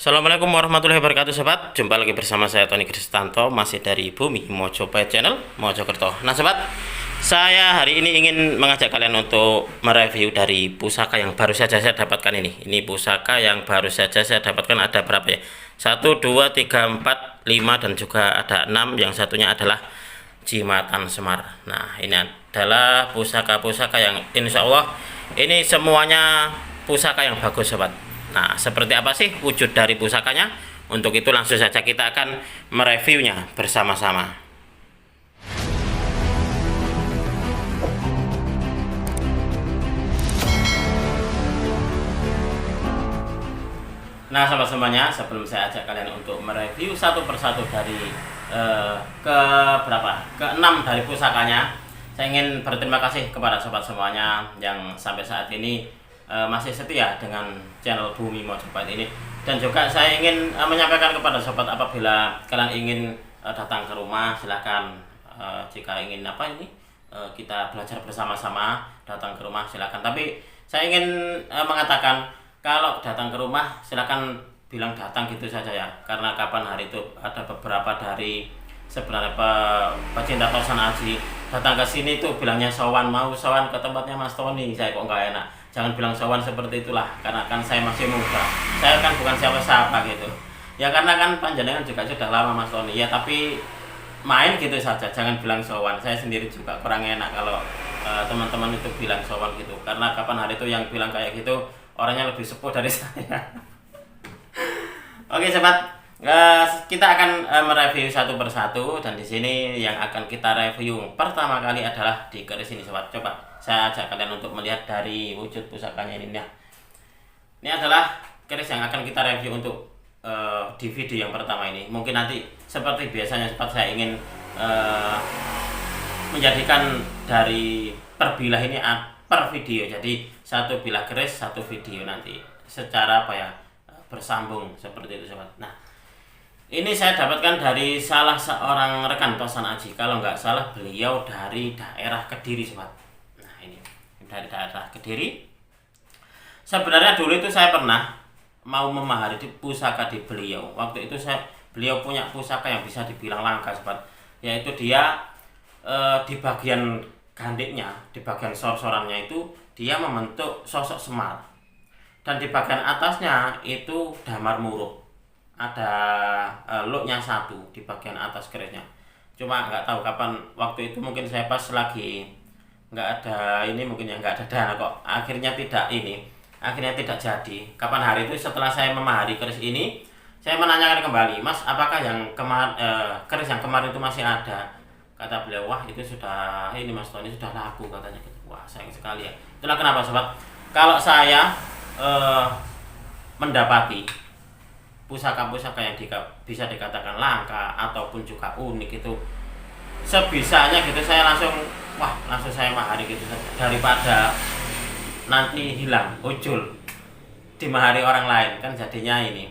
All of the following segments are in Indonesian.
Assalamualaikum warahmatullahi wabarakatuh sobat. Jumpa lagi bersama saya Tony Kristanto, masih dari Bumi Mojopahit Channel Mojokerto. Nah sobat, saya hari ini ingin mengajak kalian untuk mereview dari pusaka yang baru saja saya dapatkan ini. Ini pusaka yang baru saja saya dapatkan, ada berapa ya? 1, 2, 3, 4, 5 dan juga ada 6. Yang satunya adalah Jimatan Semar. Nah ini adalah pusaka-pusaka yang insya Allah ini semuanya pusaka yang bagus sobat. Nah, seperti apa sih wujud dari pusakanya? Untuk itu langsung saja kita akan mereviewnya bersama-sama. Nah, sahabat semuanya, sebelum saya ajak kalian untuk mereview satu persatu dari ke-6 dari pusakanya, saya ingin berterima kasih kepada sobat semuanya yang sampai saat ini masih setia dengan channel Bumi Mojopahit ini. Dan juga saya ingin menyampaikan kepada sobat, apabila kalian ingin datang ke rumah, silahkan. Jika ingin kita belajar bersama-sama, datang ke rumah silahkan. Tapi saya ingin mengatakan, kalau datang ke rumah silahkan bilang datang gitu saja ya, karena kapan hari itu ada beberapa dari sebenarnya pecinta Tosan Aji datang ke sini tuh bilangnya sowan, mau sowan ke tempatnya Mas Tony. Saya kok nggak enak, jangan bilang sowan seperti itulah, karena kan saya masih muda, saya kan bukan siapa-siapa gitu ya, karena kan panjenengan juga sudah lama Mas Tony ya, tapi main gitu saja, jangan bilang sowan. Saya sendiri juga kurang enak kalau teman-teman itu bilang sowan gitu, karena kapan hari itu yang bilang kayak gitu orangnya lebih sepuh dari saya. Oke sobat, kita akan mereview satu persatu, dan di sini yang akan kita review pertama kali adalah di keris ini sobat. Coba saya ajak kalian untuk melihat dari wujud pusakanya ini ya. Ini adalah keris yang akan kita review untuk di video yang pertama ini. Mungkin nanti seperti biasanya sobat, saya ingin menjadikan dari per bilah ini per video, jadi satu bilah keris satu video nanti secara bersambung seperti itu sobat. Nah, ini saya dapatkan dari salah seorang rekan Tosan Aji, kalau nggak salah beliau dari daerah Kediri sobat. Nah ini dari daerah Kediri. Sebenarnya dulu itu saya pernah mau memahari di pusaka di beliau. Waktu itu beliau punya pusaka yang bisa dibilang langka sobat, yaitu dia di bagian gandiknya, di bagian sor-sorannya itu dia membentuk sosok Semar, dan di bagian atasnya itu damar muruk, ada looknya satu di bagian atas kerisnya. Cuma nggak tahu kapan waktu itu, mungkin saya pas lagi nggak ada ini, mungkin ya nggak ada dana kok, akhirnya tidak jadi. Kapan hari itu setelah saya memahari keris ini, saya menanyakan kembali, Mas, apakah yang keris yang kemarin itu masih ada? Kata beliau, wah itu sudah ini Mas Tony, sudah laku katanya gitu. Wah sayang sekali ya. Itulah kenapa sobat, kalau saya mendapati pusaka-pusaka yang bisa dikatakan langka ataupun juga unik itu, sebisanya gitu saya langsung saya mahari gitu, daripada nanti hilang ujul di mahari orang lain. Kan jadinya ini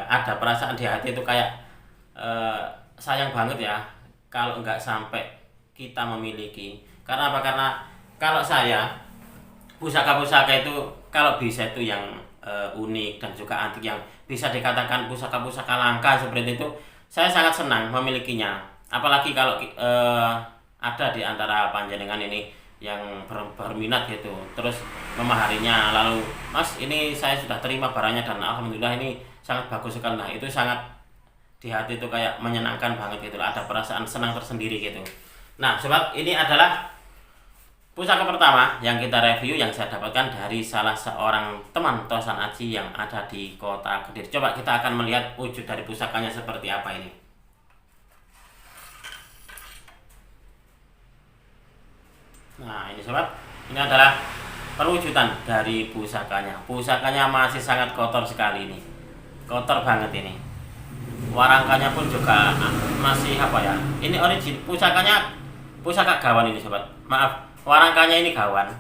ada perasaan di hati itu kayak sayang banget ya kalau nggak sampai kita memiliki. Karena apa? Karena kalau saya pusaka-pusaka itu kalau bisa itu yang unik dan juga antik, yang bisa dikatakan pusaka-pusaka langka seperti itu, saya sangat senang memilikinya. Apalagi kalau ada di antara panjenengan ini yang berminat gitu, terus memaharinya, lalu Mas ini saya sudah terima barangnya dan alhamdulillah ini sangat bagus sekali. Nah itu sangat di hati itu kayak menyenangkan banget gitu, ada perasaan senang tersendiri gitu. Nah sobat, ini adalah pusaka pertama yang kita review, yang saya dapatkan dari salah seorang teman Tosan Aji yang ada di kota Kediri. Coba kita akan melihat wujud dari pusakanya seperti apa ini. Nah ini sobat, ini adalah perwujudan dari pusakanya. Pusakanya masih sangat kotor sekali ini, kotor banget ini. Warangkanya pun juga masih ini origin pusakanya, pusaka gawan ini sobat. Maaf, warangkanya ini gawan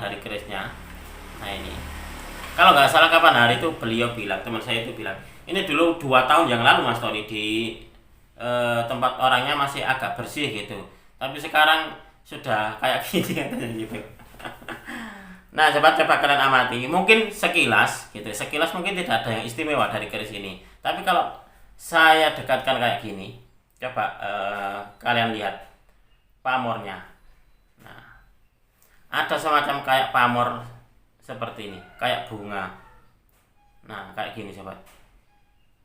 dari kerisnya. Nah ini, kalau nggak salah kapan hari itu beliau bilang, teman saya itu bilang, ini dulu 2 tahun yang lalu Mas Tony di tempat orangnya masih agak bersih gitu, tapi sekarang sudah kayak gini katanya gitu. Nah, sobat, coba kalian amati. Mungkin sekilas gitu. Sekilas mungkin tidak ada yang istimewa dari keris ini. Tapi kalau saya dekatkan kayak gini, coba kalian lihat pamornya. Nah, ada semacam kayak pamor seperti ini, kayak bunga. Nah, kayak gini, sobat.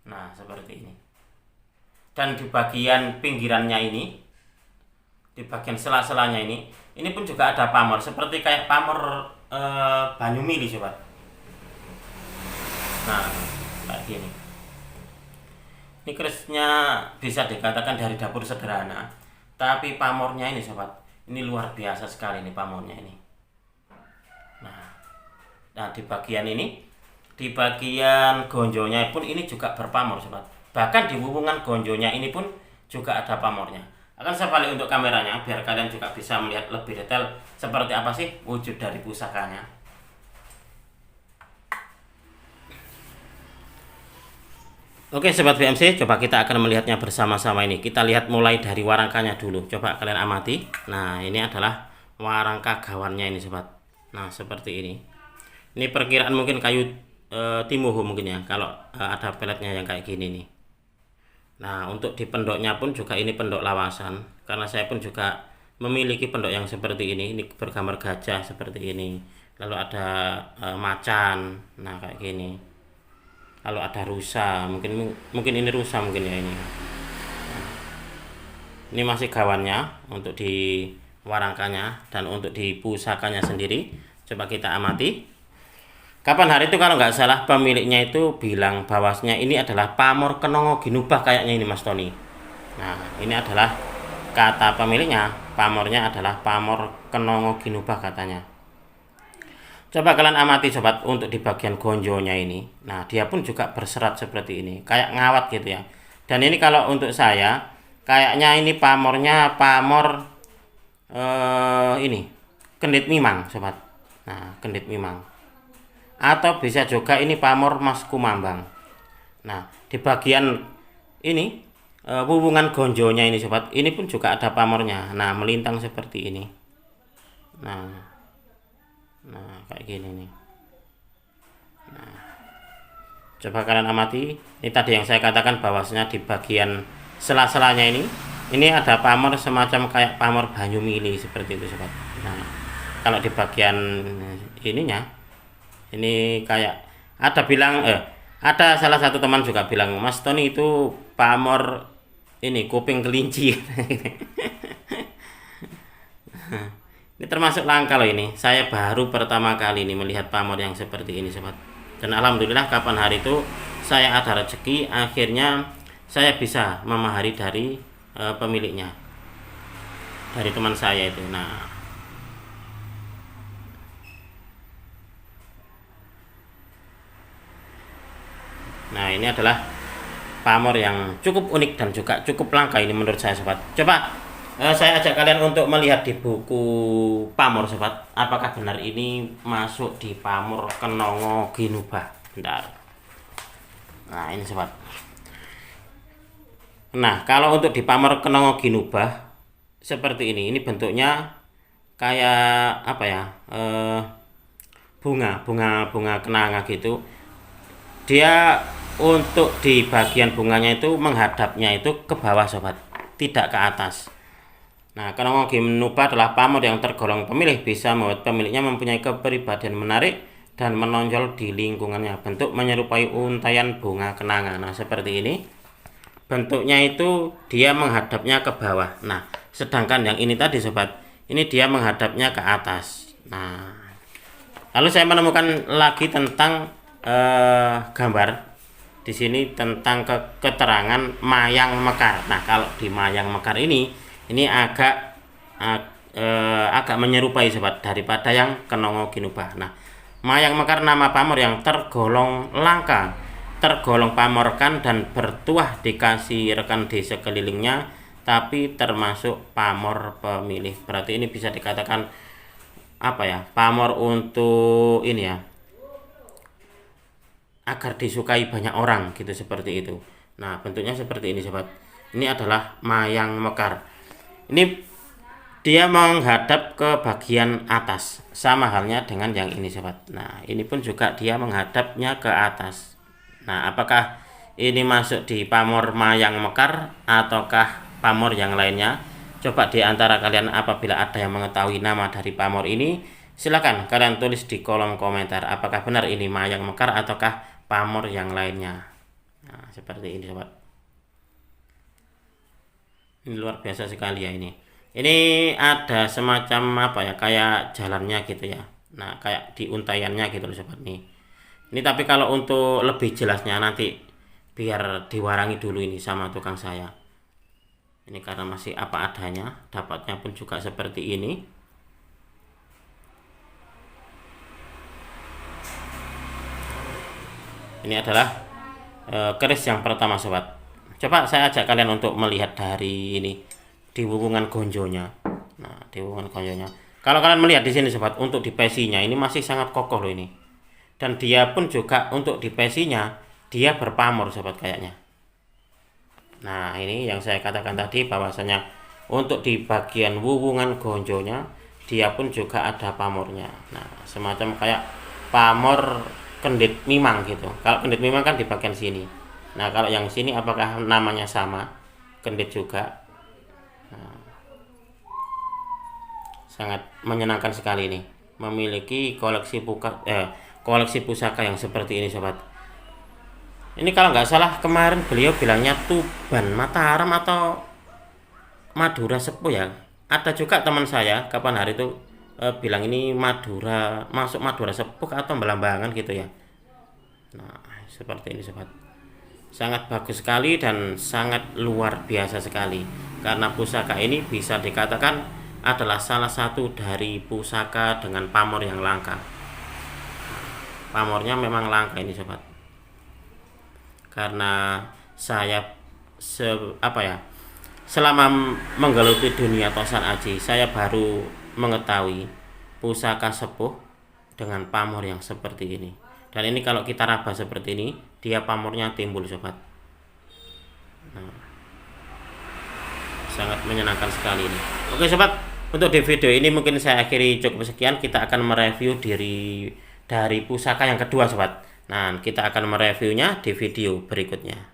Nah, seperti ini. Dan di bagian pinggirannya ini, di bagian sela-selanya ini pun juga ada pamor, seperti kayak pamor banyu mili, sobat. Nah, kayak gini. Ini kerisnya bisa dikatakan dari dapur sederhana, tapi pamornya ini, sobat, ini luar biasa sekali nih pamornya ini. Nah, di bagian ini, di bagian gonjonya pun ini juga berpamor, sobat. Bahkan di hubungan gonjonya ini pun juga ada pamornya. Akan saya balik untuk kameranya biar kalian juga bisa melihat lebih detail seperti apa sih wujud dari pusakanya. Oke, sobat BMC, coba kita akan melihatnya bersama-sama ini. Kita lihat mulai dari warangkanya dulu. Coba kalian amati. Nah, ini adalah warangka gawannya ini, sobat. Nah, seperti ini. Ini perkiraan mungkin kayu timuhu mungkin ya, kalau ada peletnya yang kayak gini nih. Nah, untuk di pendoknya pun juga ini pendok lawasan, karena saya pun juga memiliki pendok yang seperti ini bergambar gajah seperti ini. Lalu ada macan, nah kayak gini. Lalu ada rusa, mungkin ini rusa mungkin ya ini. Nah, ini masih gawannya untuk di warangkanya, dan untuk di pusakanya sendiri coba kita amati. Kapan hari itu kalau nggak salah pemiliknya itu bilang bahwasanya ini adalah pamor Kenongo Ginubah kayaknya ini, Mas Tony. Nah, ini adalah kata pemiliknya, pamornya adalah pamor Kenongo Ginubah katanya. Coba kalian amati, sobat, untuk di bagian gonjonya ini. Nah, dia pun juga berserat seperti ini, kayak ngawat gitu ya. Dan ini kalau untuk saya, kayaknya ini pamornya pamor ini kendit mimang, sobat. Nah, kendit mimang. Atau bisa juga ini pamor Mas Kumambang. Nah, di bagian ini hubungan gonjonya ini, sobat, ini pun juga ada pamornya. Nah, melintang seperti ini. Nah, kayak gini nih. Nah, coba kalian amati. Ini tadi yang saya katakan bahwasanya di bagian sela-selanya ini ada pamor semacam kayak pamor banyu mili seperti itu, sobat. Nah, kalau di bagian ininya, ini kayak ada salah satu teman juga bilang, Mas Tony itu pamor ini kuping kelinci. Ini termasuk langka loh ini. Saya baru pertama kali ini melihat pamor yang seperti ini, sobat. Dan alhamdulillah kapan hari itu saya ada rezeki, akhirnya saya bisa memahari dari pemiliknya, dari teman saya itu. Nah, ini adalah pamor yang cukup unik dan juga cukup langka ini menurut saya, sobat. Coba saya ajak kalian untuk melihat di buku pamor, sobat. Apakah benar ini masuk di pamor Kenongo Ginubah? Bentar. Nah, ini, sobat. Nah, kalau untuk di pamor Kenongo Ginubah seperti ini bentuknya kayak apa ya? Bunga kenanga gitu. Dia untuk di bagian bunganya itu menghadapnya itu ke bawah, sobat, tidak ke atas. Nah, Kenongo Ginubah adalah pamor yang tergolong pemilih, bisa membuat pemiliknya mempunyai kepribadian menarik dan menonjol di lingkungannya. Bentuk menyerupai untayan bunga kenanga. Nah, seperti ini. Bentuknya itu dia menghadapnya ke bawah. Nah, sedangkan yang ini tadi, sobat, ini dia menghadapnya ke atas. Nah, lalu saya menemukan lagi tentang gambar di sini tentang keterangan mayang mekar. Nah, kalau di mayang mekar ini agak menyerupai, sobat, daripada yang Kenongo Ginubah. Nah, mayang mekar nama pamor yang tergolong langka, tergolong pamorkan dan bertuah dikasih rekan di sekelilingnya, tapi termasuk pamor pemilih. Berarti ini bisa dikatakan apa ya? Pamor untuk ini ya, agar disukai banyak orang gitu, seperti itu. Nah, bentuknya seperti ini, sobat. Ini adalah mayang mekar. Ini dia menghadap ke bagian atas, sama halnya dengan yang ini sobat. Nah ini pun juga dia menghadapnya ke atas. Nah apakah ini masuk di pamor mayang mekar ataukah pamor yang lainnya? Coba di antara kalian apabila ada yang mengetahui nama dari pamor ini, silakan kalian tulis di kolom komentar apakah benar ini mayang mekar ataukah pamor yang lainnya. Nah seperti ini sobat. Ini luar biasa sekali ya ini. Ini ada semacam apa ya, kayak jalannya gitu ya. Nah kayak di untaiannya gitu loh sobat nih. Ini tapi kalau untuk lebih jelasnya nanti biar diwarangi dulu ini sama tukang saya. Ini karena masih apa adanya, dapatnya pun juga seperti ini. Ini adalah keris yang pertama sobat. Coba saya ajak kalian untuk melihat dari ini di wuwungan gonjonya. Nah, di wuwungan gonjonya. Kalau kalian melihat di sini sobat, untuk di pesinya ini masih sangat kokoh loh ini. Dan dia pun juga untuk di pesinya dia berpamor sobat kayaknya. Nah, ini yang saya katakan tadi bahwasanya untuk di bagian wuwungan gonjonya dia pun juga ada pamornya. Nah, semacam kayak pamor kendit mimang gitu. Kalau kendit mimang kan di bagian sini. Nah, kalau yang sini apakah namanya sama? Kendit juga. Nah, sangat menyenangkan sekali ini memiliki koleksi pusaka yang seperti ini sobat. Ini kalau nggak salah kemarin beliau bilangnya Tuban Mataram atau Madura Sepuh ya. Ada juga teman saya kapan hari itu bilang ini Madura, masuk Madura Sepuh atau Belambangan gitu ya. Nah seperti ini sobat, sangat bagus sekali dan sangat luar biasa sekali karena pusaka ini bisa dikatakan adalah salah satu dari pusaka dengan pamor yang langka. Pamornya memang langka ini sobat, karena saya selama menggeluti dunia Tosan Aji saya baru mengetahui pusaka sepuh dengan pamor yang seperti ini. Dan ini kalau kita raba seperti ini, dia pamornya timbul sobat. Nah, sangat menyenangkan sekali ini. Oke sobat, untuk di video ini mungkin saya akhiri cukup sekian. Kita akan mereview dari pusaka yang kedua sobat. Nah kita akan mereviewnya di video berikutnya.